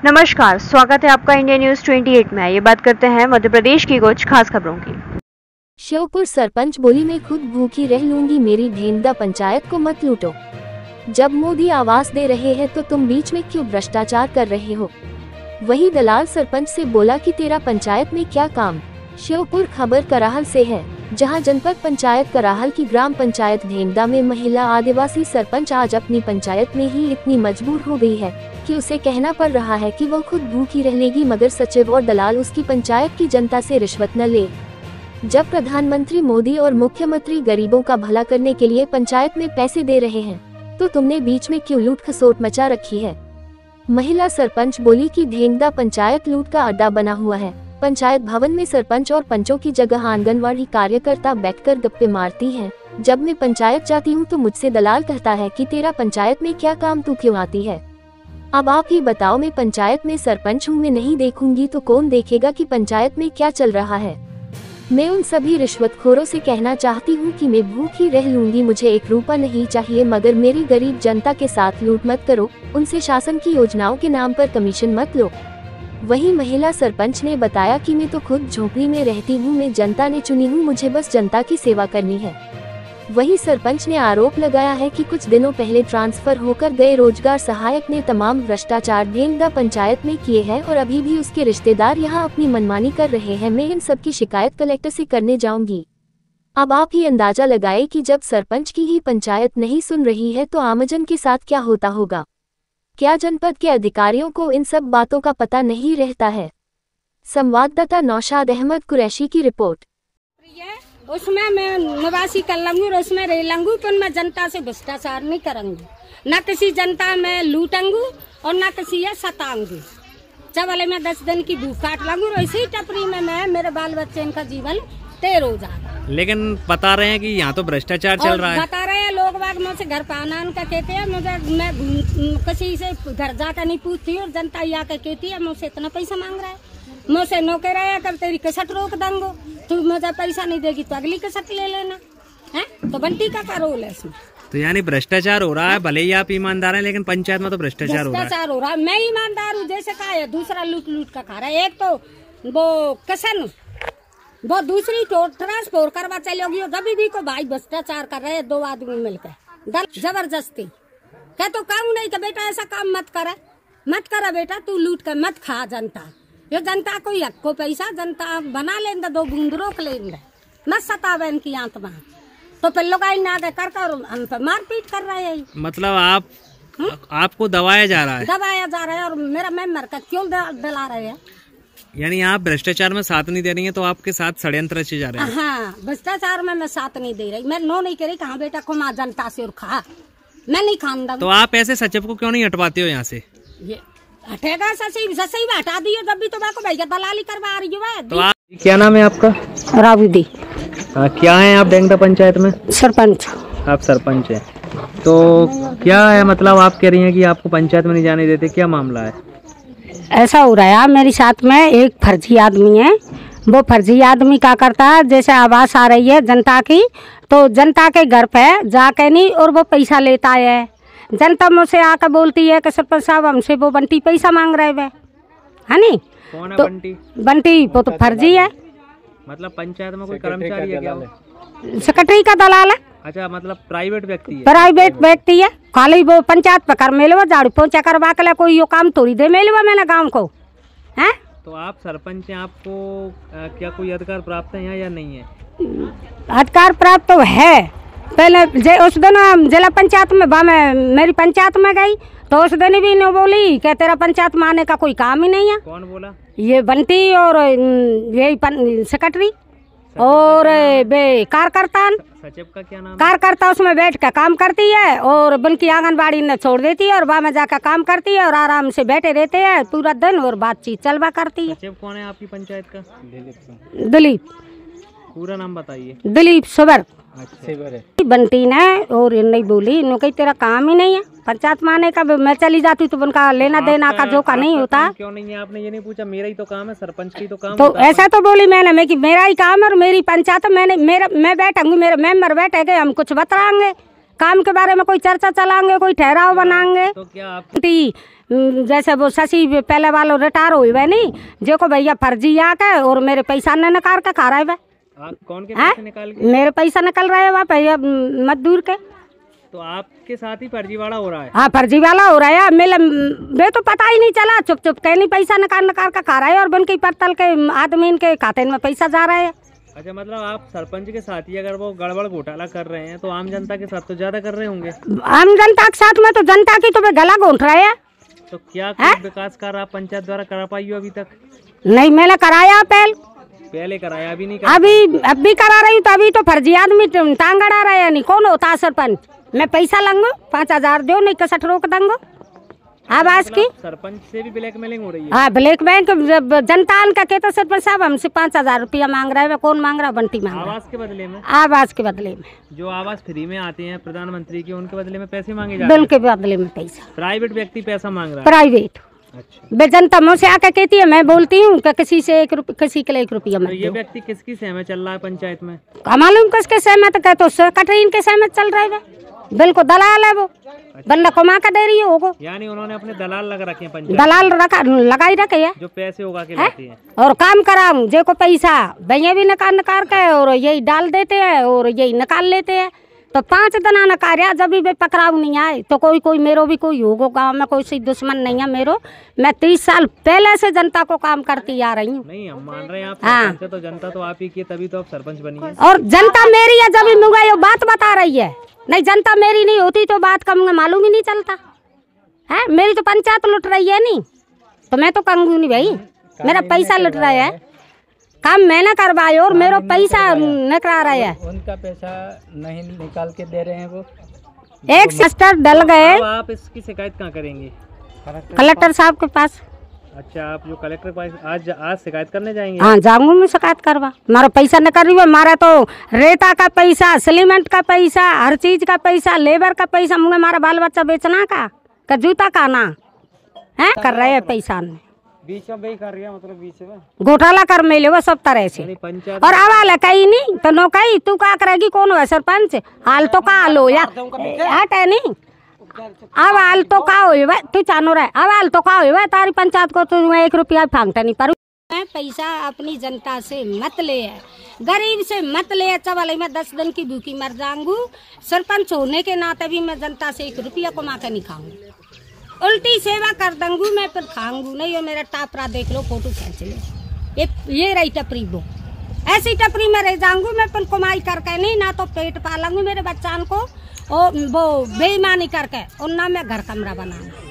नमस्कार, स्वागत है आपका इंडिया न्यूज 28 में। ये बात करते हैं मध्य प्रदेश की कुछ खास खबरों की। श्योपुर सरपंच बोली मैं खुद भूखी रह लूंगी, मेरी ढेंगदा पंचायत को मत लूटो। जब मोदी आवास दे रहे हैं तो तुम बीच में क्यों भ्रष्टाचार कर रहे हो। वही दलाल सरपंच से बोला कि तेरा पंचायत में क्या काम। श्योपुर खबर कराहल से है, जहां जनपद पंचायत कराहल की ग्राम पंचायत ढेंगदा में महिला आदिवासी सरपंच आज अपनी पंचायत में ही इतनी मजबूर हो गई है कि उसे कहना पड़ रहा है कि वो खुद भूखी रह लेगी, मगर सचिव और दलाल उसकी पंचायत की जनता से रिश्वत न ले। जब प्रधानमंत्री मोदी और मुख्यमंत्री गरीबों का भला करने के लिए पंचायत में पैसे दे रहे हैं, तो तुमने बीच में क्यों लूट खसोट मचा रखी है। महिला सरपंच बोली कि ढेंगदा पंचायत लूट का अड्डा बना हुआ है। पंचायत भवन में सरपंच और पंचों की जगह आंगनवाड़ी कार्यकर्ता बैठकर गप्पे मारती हैं। जब मैं पंचायत जाती हूँ तो मुझसे दलाल कहता है कि तेरा पंचायत में क्या काम, तू क्यों आती है। अब आप ही बताओ, मैं पंचायत में सरपंच हूँ, मैं नहीं देखूंगी तो कौन देखेगा कि पंचायत में क्या चल रहा है। मैं उन सभी रिश्वतखोरों से कहना चाहती हूँ कि मैं भूखी रह लूंगी, मुझे 1 रुपया नहीं चाहिए, मगर मेरी गरीब जनता के साथ लूट मत करो, उनसे शासन की योजनाओं के नाम पर कमीशन मत लो। वहीं महिला सरपंच ने बताया कि मैं तो खुद झोपड़ी में रहती हूँ, मैं जनता ने चुनी हूँ, मुझे बस जनता की सेवा करनी है। वहीं सरपंच ने आरोप लगाया है कि कुछ दिनों पहले ट्रांसफर होकर गए रोजगार सहायक ने तमाम भ्रष्टाचार ढेंगदा पंचायत में किए हैं और अभी भी उसके रिश्तेदार यहां अपनी मनमानी कर रहे हैं। मैं इन सब की शिकायत कलेक्टर से करने जाऊंगी। अब आप ही अंदाजा लगाए कि जब सरपंच की ही पंचायत नहीं सुन रही है तो आमजन के साथ क्या होता होगा। क्या जनपद के अधिकारियों को इन सब बातों का पता नहीं रहता है। संवाददाता नौशाद अहमद कुरैशी की रिपोर्ट। उसमें मैं निवासी कर लूंगी और उसमें रह लूंगी, तो मैं जनता से भ्रष्टाचार नहीं करूंगी, न किसी जनता में लूटूंगी और न किसी ये सताऊंगी। चावल में 10 दिन की भूख काट लूंगी और इसी टपरी में मैं मेरे बाल बच्चे इनका जीवन तेर हो जाएगा। लेकिन बता रहे हैं कि यहाँ तो भ्रष्टाचार चल रहा है। बता रहे हैं लोग बाग मुझसे घर पे आना उनका कहते हैं, मैं किसी से घर जाकर नहीं पूछती और जनता यहाँ का कहती है मुझसे इतना पैसा मांग रहा है, मुझसे नौकर आया कर तेरी कसट रोक देंगे, तू मुझे पैसा नहीं देगी तो अगली कसट ले लेना है। तो बंटी का रोल है इसमें। तो यानी भ्रष्टाचार हो रहा है, भले ही आप ईमानदार हैं लेकिन पंचायत में तो भ्रष्टाचार हो रहा है। मैं ईमानदार हूँ, जैसे कहा है दूसरा लूट लूट का खा रहा है। एक तो वो कसन, वो दूसरी तो ट्रांसपोर्ट करवा चलोगी, जब भी को भाई भ्रष्टाचार कर रहे हैं 2 आदमी मिलकर जबरदस्ती कह तो काम नहीं कि बेटा ऐसा काम मत करे बेटा, तू लूट कर मत खा। जनता ये जनता को हक को पैसा जनता बना लेंगे, 2 बूंद रोक लेंगे, मत सतावे इनकी आत्मा। तो फिर लोग आगे कर हम पे मारपीट कर रहे हैं। मतलब आपको दबाया जा रहा है और मेरा मेंबर का क्यों दिला रहे हैं। यानी आप भ्रष्टाचार में साथ नहीं दे रही हैं, तो आपके साथ षड्यंत्र रचे जा रहे हैं। हाँ, भ्रष्टाचार में मैं साथ नहीं दे रही, मैं नो नहीं करी। कहाँ बेटा को माँ जनता से और खा, मैं नहीं खाऊंगा। तो आप ऐसे सचिव को क्यों नहीं हटवाते हो यहाँ से। ये हटेगा सही में हटा दियो, जब भी तो भैया दलाली करवा रही है। तो आप क्या नाम है आपका। राबुदी। क्या है आप ढेंगदा पंचायत में। सरपंच। आप सरपंच हैं, तो क्या है मतलब आप कह रही हैं कि आपको पंचायत में नहीं जाने देते, क्या मामला है। ऐसा हो रहा है मेरे साथ में, एक फर्जी आदमी है। वो फर्जी आदमी क्या करता है, जैसे आवाज आ रही है जनता की, तो जनता के घर पे जाके नहीं और वो पैसा लेता है। जनता मुझसे आकर बोलती है कि सरपंच साहब हमसे वो बंटी पैसा मांग रहे है नी। कौन है तो बंटी वो तो फर्जी है। मतलब पंचायत में कोई कर्मचारी है क्या। सेक्रेटरी का दलाल है। अच्छा, मतलब प्राइवेट व्यक्ति है। प्राइवेट व्यक्ति है, खाली वो पंचायत पे कर मेलवा, झाड़ू पोछा करवा के कोई यो काम थोड़ी दे मेलवा मैंने गाँव को है। तो आप सरपंच हैं, आपको क्या कोई अधिकार प्राप्त है यहाँ या नहीं है। अधिकार प्राप्त तो है। पहले उस दिन जिला पंचायत में मेरी पंचायत में गई तो उस दिन भी नहीं बोली कि तेरा पंचायत में आने का कोई काम ही नहीं है। कौन बोला। ये बंटी और यही सेक्रेटरी और बे कार्यकर्ता। सचिव का क्या नाम। कार्यकर्ता उसमें बैठ कर काम करती है और बल्कि आंगनबाड़ी ने छोड़ देती है और वहाँ में जाकर काम करती है और आराम से बैठे रहते हैं पूरा दिन और बातचीत चलवा करती है। सचिव कौन है आपकी पंचायत का। दिलीप। पूरा नाम बताइए। दिलीप सुबर। अच्छा। बंटी ने और नहीं बोली, इन्हों कहीं तेरा काम ही नहीं है पंचायत में आने का। मैं चली जाती तो उनका लेना देना का जो का नहीं होता। क्यों नहीं है, आपने ये नहीं पूछा। मेरा ही तो काम है, सरपंच की तो काम। तो ऐसा तो बोली मैंने, मैं कि मेरा ही काम है और मेरी पंचायत मैं बैठूंगी, मेरे मेंबर बैठेंगे, हम कुछ बताएंगे काम के बारे में, कोई चर्चा चलाएंगे, कोई ठहराव बनाएंगे। तो क्या आप जैसे वो शशि पहले वालों रिटायर हुए नहीं जो को भैया फर्जी आके और मेरे पैसा न निकाल के खा रहा है। कौन के पैसे निकाल के? मेरे पैसा निकल रहा है वहाँ भैया मजदूर के। तो आपके साथ ही फर्जीवाड़ा हो रहा है? हाँ फर्जीवाड़ा हो रहा है। वे तो पता ही नहीं चला, चुप चुप कहीं पैसा निकाल निकाल का खा रहा है और बन के पत्तल के आदमी के खाते में पैसा जा रहा है। अच्छा, मतलब आप सरपंच के साथ ही अगर वो गड़बड़ घोटाला कर रहे हैं तो आम जनता के साथ तो ज्यादा कर रहे होंगे। आम जनता के साथ में तो जनता की तो वे गला घोंट रहा है। तो क्या कोई विकास कार्य आप पंचायत द्वारा करा पाई हो अभी तक? नहीं, मैंने कराया पहले कराया, अभी नहीं कराया। अब भी करा रही हूँ। तो अभी तो फर्जी आदमी टांग अड़ा रहा है। नहीं कौन होता सरपंच? मैं पैसा लूंगा 5000 दो, नहीं कसट रोक दूंगा। आवाज की सरपंच से भी ब्लैकमेलिंग हो रही है। हाँ ब्लैकमेल जनता का कहता सरपंच साहब हमसे 5000 रुपया मांग रहा है। कौन मांग रहा है? बंटी मांग रहा है। आवास के बदले में? आवास के बदले में। जो आवास फ्री में आते हैं प्रधानमंत्री के, उनके बदले में पैसे मांगे जाते हैं? बिल के बदले में पैसा। प्राइवेट व्यक्ति पैसा मांग रहा है? प्राइवेट। अच्छा। वे जनता मुझसे आके कहती है, मैं बोलती हूँ कि किसी से 1 रुपया, किसी के लिए 1 रुपया मत तो दो। ये व्यक्ति किसकी सहमत चल रहा है पंचायत में? मालूम किसके सहमत कह तो कटरीन के सहमत चल रहा है। बिल्कुल दलाल है वो। बंदा कमा कर दे रही है वो। यानी उन्होंने अपने दलाल लगा रखे हैं पंचायत? दलाल लगाई रखे है जो पैसे उगा के लाती है और काम कराऊं जे को पैसा भैया भी निकाल के और यही डाल देते हैं और यही निकाल लेते हैं। तो 5 दिन नकारिया जब भी पकड़ाऊ नहीं आए तो कोई मेरो भी कोई होगा। गाँव में कोई सी दुश्मन नहीं है मेरो। मैं 30 साल पहले से जनता को काम करती आ रही हूँ। नहीं, हम मान रहे हैं आप सरपंच, तो जनता तो आप ही की, तभी तो आप सरपंच बनी है। और जनता मेरी है, जब भी मुझे ये बात बता रही है। नहीं जनता मेरी नहीं होती तो बात का मुझे मालूम ही नहीं चलता है। मेरी तो पंचायत लुट रही है नहीं तो मैं तो कहूँगी नहीं भाई मेरा पैसा लुट रहा है। काम मैंने करवाए और मेरा पैसा निकला रहा है। उनका पैसा नहीं निकाल के दे रहे हैं वो। एक सिस्टर डल गए। आप इसकी शिकायत कहाँ करेंगे? कलेक्टर साहब के पास। अच्छा, आप जो कलेक्टर के पास आज शिकायत करने जाएंगे? हाँ जाऊंगी मैं शिकायत करवा। हमारा पैसा न कर रही है। हमारा तो रेता का पैसा, सीमेंट का पैसा, हर चीज का पैसा, लेबर का पैसा, मुझे हमारा बाल बच्चा बेचना का जूता का ना है कर रहे हैं पैसा ने। बीच में कर रही है, मतलब बीच में घोटाला कर मिले वो सब तरह से। और आवाल है कहीं नहीं तो नो कही तू क्या करेगी? कौन है सरपंच? हाल तो का लो या हट है नहीं। अब हाल तो का हो तू चानो रहा है। अब हाल तो का हो तारी पंचायत को तो 1 रुपया फांगता नहीं पर पैसा अपनी जनता से मत ले है, गरीब से मत ले। चवल मैं 10 दिन की भूखी मर जाऊंगी। सरपंच होने के नाते भी मैं जनता से 1 रुपया कमा कर नहीं खाऊंगी। उल्टी सेवा कर दूंगी मैं, फिर खाऊंगी नहीं। और मेरा टापरा देख लो, फोटो खींच लो। ये रही टपरी वो। ऐसी टपरी में रह जाऊंगी मैं, फिर कमाई करके नहीं। ना तो पेट पालूंगी मेरे बच्चान को और वो बेईमानी करके, और ना मैं घर कमरा बनाऊंगी।